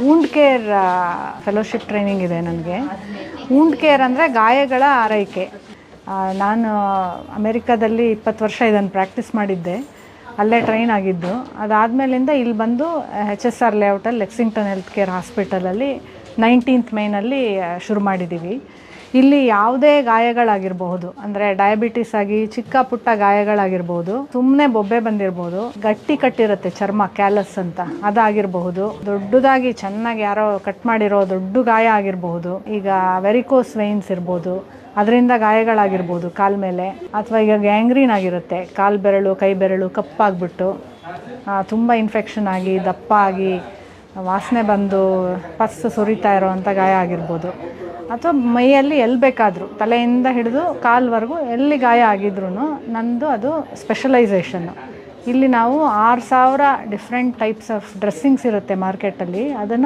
Wound care fellowship training ಇದೆ ನನಗೆ. Wound care ಅಂದರೆ ಗಾಯಗಳ ಆರೈಕೆ. ನಾನು ಅಮೆರಿಕಾದಲ್ಲಿ 20 ವರ್ಷ ಇದನ್ನು ಪ್ರಾಕ್ಟೀಸ್ ಮಾಡಿದ್ದೆ, ಅಲ್ಲೇ ಟ್ರೈನ್ ಆಗಿದ್ದು. ಅದಾದಮೇಲಿಂದ ಇಲ್ಲಿ ಬಂದು HSR ಲೇಔಟಲ್ಲಿ ಲೆಕ್ಸಿಂಗ್ಟನ್ ಹೆಲ್ತ್ ಕೇರ್ ಹಾಸ್ಪಿಟಲಲ್ಲಿ 19th ಮೇನಲ್ಲಿ ಶುರು ಮಾಡಿದ್ದೀವಿ. ಇಲ್ಲಿ ಯಾವುದೇ ಗಾಯಗಳಾಗಿರಬಹುದು, ಅಂದರೆ ಡಯಾಬಿಟಿಸ್ ಆಗಿ ಚಿಕ್ಕ ಪುಟ್ಟ ಗಾಯಗಳಾಗಿರ್ಬೋದು, ಸುಮ್ಮನೆ ಬೊಬ್ಬೆ ಬಂದಿರ್ಬೋದು, ಗಟ್ಟಿ ಕಟ್ಟಿರುತ್ತೆ ಚರ್ಮ, ಕ್ಯಾಲಸ್ ಅಂತ, ಅದಾಗಿರಬಹುದು, ದೊಡ್ಡದಾಗಿ ಚೆನ್ನಾಗಿ ಯಾರೋ ಕಟ್ ಮಾಡಿರೋ ದೊಡ್ಡ ಗಾಯ ಆಗಿರಬಹುದು, ಈಗ ವೆರಿಕೋಸ್ ವೇನ್ಸ್ ಇರ್ಬೋದು, ಅದರಿಂದ ಗಾಯಗಳಾಗಿರ್ಬೋದು ಕಾಲ ಮೇಲೆ, ಅಥವಾ ಈಗ ಗ್ಯಾಂಗ್ರೀನ್ ಆಗಿರುತ್ತೆ, ಕಾಲು ಬೆರಳು ಕೈ ಬೆರಳು ಕಪ್ಪಾಗ್ಬಿಟ್ಟು ತುಂಬ ಇನ್ಫೆಕ್ಷನ್ ಆಗಿ ದಪ್ಪ ಆಗಿ ವಾಸನೆ ಬಂದು ಪಸ್ ಸುರಿತಾ ಇರೋವಂಥ ಗಾಯ ಆಗಿರ್ಬೋದು, ಅಥವಾ ಮೈಯಲ್ಲಿ ಎಲ್ಲಿ ಬೇಕಾದರೂ ತಲೆಯಿಂದ ಹಿಡಿದು ಕಾಲ್ವರೆಗೂ ಎಲ್ಲಿ ಗಾಯ ಆಗಿದ್ರೂ ನಂದು ಅದು ಸ್ಪೆಷಲೈಸೇಷನ್ನು. ಇಲ್ಲಿ ನಾವು 6000 ಡಿಫ್ರೆಂಟ್ ಟೈಪ್ಸ್ ಆಫ್ ಡ್ರೆಸ್ಸಿಂಗ್ಸ್ ಇರುತ್ತೆ ಮಾರ್ಕೆಟಲ್ಲಿ, ಅದನ್ನು